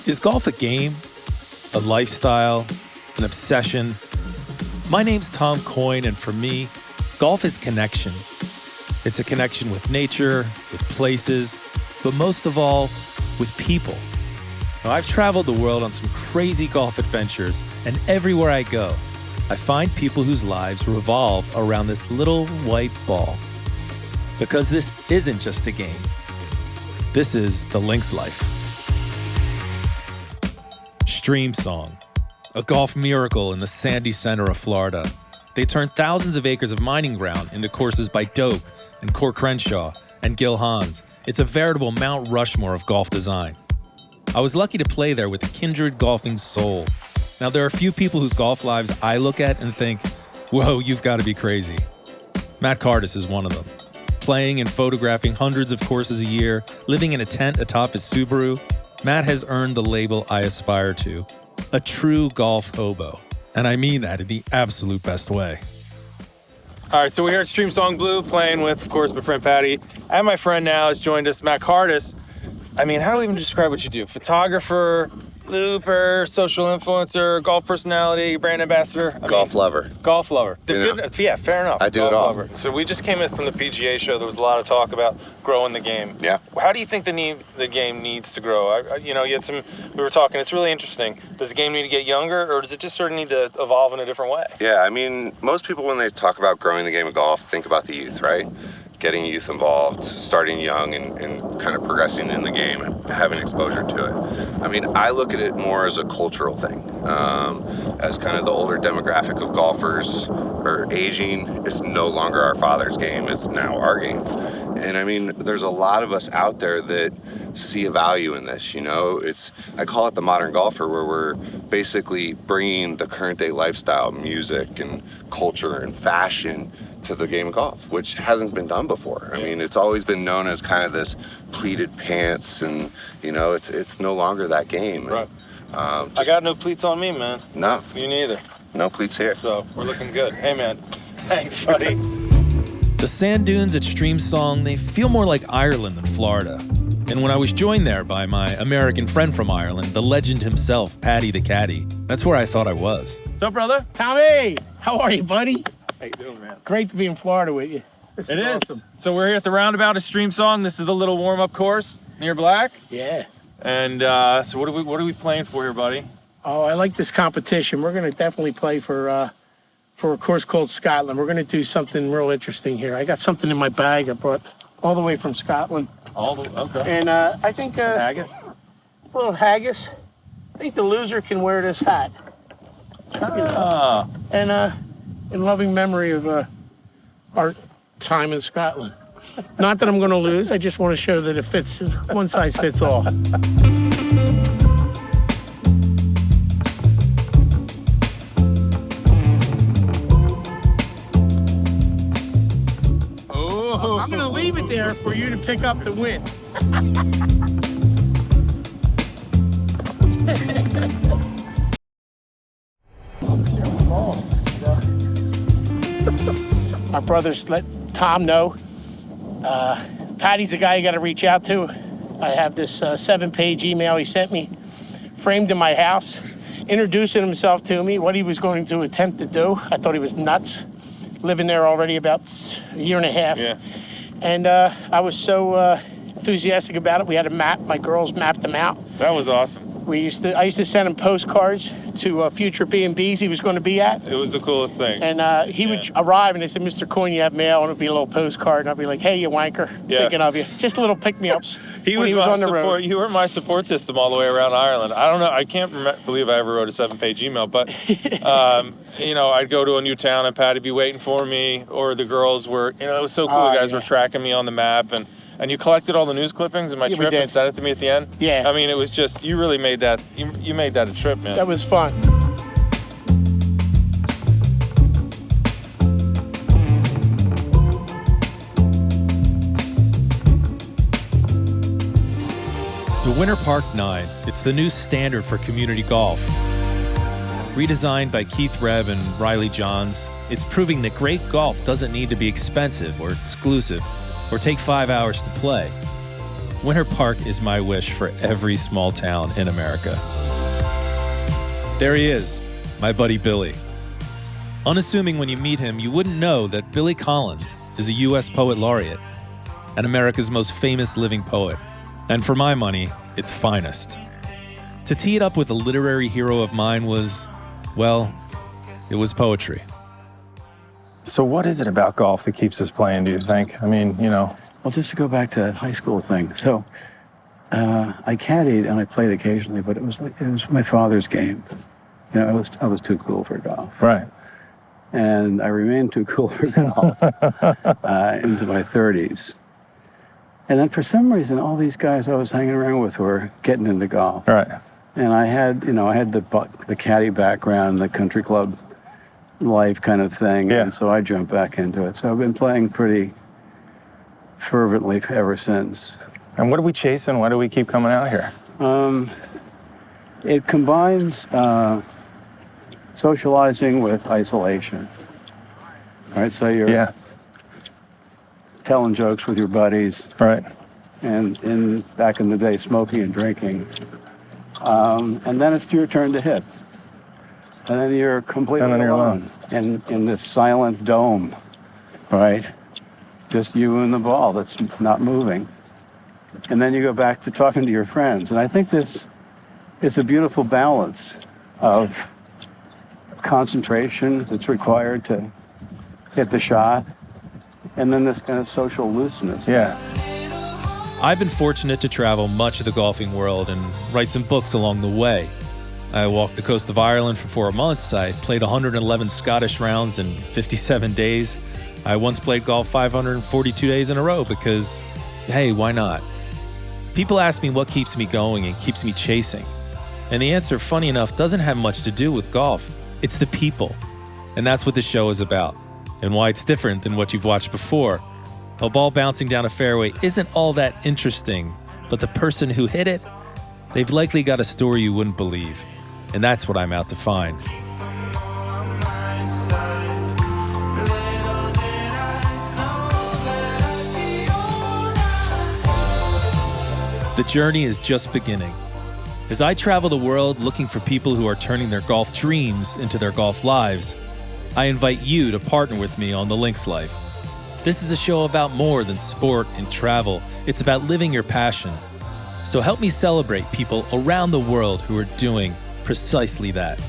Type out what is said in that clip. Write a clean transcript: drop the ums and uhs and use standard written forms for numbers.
Is golf a game, a lifestyle, an obsession? My name's Tom Coyne, and for me, golf is connection. It's a connection with nature, with places, but most of all, with people. Now, I've traveled the world on some crazy golf adventures, and everywhere I go, I find people whose lives revolve around this little white ball. Because this isn't just a game. This is the lynx life. Streamsong, a golf miracle in the sandy center of Florida. They turned thousands of acres of mining ground into courses by Doak and Core Crenshaw and Gil Hans. It's a veritable Mount Rushmore of golf design. I was lucky to play there with a kindred golfing soul. Now, there are a few people whose golf lives I look at and think, whoa, you've got to be crazy. Matt Cardis is one of them. Playing and photographing hundreds of courses a year, living in a tent atop his Subaru, Matt has earned the label I aspire to, a true golf hobo. And I mean that in the absolute best way. All right, so we're here at Streamsong Blue playing with, of course, my friend Paddy. And my friend now has joined us, Matt Cardis. I mean, how do we even describe what you do? Photographer, looper, social influencer, golf personality, brand ambassador? Golf lover. Golf lover. Yeah, fair enough. I do it all. Lover. So we just came in from the PGA show. There was a lot of talk about growing the game. Yeah. How do you think the game needs to grow? You had we were talking, it's really interesting. Does the game need to get younger, or does it just sort of need to evolve in a different way? Yeah, I mean, most people when they talk about growing the game of golf think about the youth, right? Getting youth involved, starting young and kind of progressing in the game and having exposure to it. I mean, I look at it more as a cultural thing. As kind of the older demographic of golfers are aging, it's no longer our father's game, it's now our game. And I mean, there's a lot of us out there that see a value in this, I call it the modern golfer, where we're basically bringing the current day lifestyle, music and culture and fashion to the game of golf, which hasn't been done before. I mean, it's always been known as kind of this pleated pants and, it's no longer that game. Right. I got no pleats on me, man. No. You neither. No pleats here. So we're looking good. Hey, man. Thanks, buddy. The sand dunes at Streamsong, they feel more like Ireland than Florida. And when I was joined there by my American friend from Ireland, the legend himself, Paddy the Caddy, that's where I thought I was. What's up, brother? Tommy, how are you, buddy? How you doing, man? Great to be in Florida with you. This is awesome. So we're here at the roundabout of Streamsong. This is the little warm-up course near Black. Yeah. And so what are we playing for here, buddy? Oh, I like this competition. We're going to definitely play for a course called Scotland. We're going to do something real interesting here. I got something in my bag I brought all the way from Scotland. Okay. And I think Haggis? A little haggis. I think the loser can wear this hat. And in loving memory of our time in Scotland. Not that I'm going to lose. I just want to show that it fits. One size fits all. I'm going to leave it there for you to pick up the win. Our brothers let Tom know. Paddy's the guy you got to reach out to. I have this 7-page email he sent me, framed in my house, introducing himself to me, what he was going to attempt to do. I thought he was nuts, living there already about a year and a half. Yeah. And I was so enthusiastic about it. We had a map. My girls mapped them out. That was awesome. I used to send him postcards to future B&Bs he was going to be at. It was the coolest thing. And he would arrive and they said, Mr. Coyne, you have mail, and it'd be a little postcard. And I'd be like, hey, you wanker, thinking of you. Just little pick-me-ups. He was on the road. You were my support system all the way around Ireland. I don't know. I can't believe I ever wrote a 7-page email, but, I'd go to a new town and Paddy'd be waiting for me, or the girls were, it was so cool. The guys were tracking me on the map, and you collected all the news clippings in my trip and sent it to me at the end? Yeah. I mean, it was just, you really made that, you made that a trip, man. That was fun. The Winter Park 9, it's the new standard for community golf. Redesigned by Keith Rebb and Riley Johns, it's proving that great golf doesn't need to be expensive or exclusive or take 5 hours to play. Winter Park is my wish for every small town in America. There he is, my buddy Billy. Unassuming when you meet him, you wouldn't know that Billy Collins is a U.S. Poet Laureate and America's most famous living poet. And for my money, its finest. To tee it up with a literary hero of mine was, well, it was poetry. So what is it about golf that keeps us playing, do you think? I mean, Well, just to go back to that high school thing. So I caddied and I played occasionally, but it was my father's game. I was too cool for golf. right. And I remained too cool for golf into my 30s. And then for some reason, all these guys I was hanging around with were getting into golf. Right. And I had the caddy background, the country club life kind of thing. Yeah. And so I jumped back into it. So I've been playing pretty fervently ever since. And what are we chasing? Why do we keep coming out here? It combines socializing with isolation. All right, so you're telling jokes with your buddies. Right. And back in the day, smoking and drinking. And then it's your turn to hit. And then you're completely And then you're alone in this silent dome, right? Just you and the ball that's not moving. And then you go back to talking to your friends. And I think this is a beautiful balance of concentration that's required to hit the shot, and then this kind of social looseness. Yeah. I've been fortunate to travel much of the golfing world and write some books along the way. I walked the coast of Ireland for 4 months. I played 111 Scottish rounds in 57 days. I once played golf 542 days in a row because, hey, why not? People ask me what keeps me going and keeps me chasing. And the answer, funny enough, doesn't have much to do with golf. It's the people. And that's what this show is about, and why it's different than what you've watched before. A ball bouncing down a fairway isn't all that interesting, but the person who hit it, they've likely got a story you wouldn't believe. And that's what I'm out to find. The journey is just beginning. As I travel the world looking for people who are turning their golf dreams into their golf lives, I invite you to partner with me on The Lynx Life. This is a show about more than sport and travel. It's about living your passion. So help me celebrate people around the world who are doing precisely that.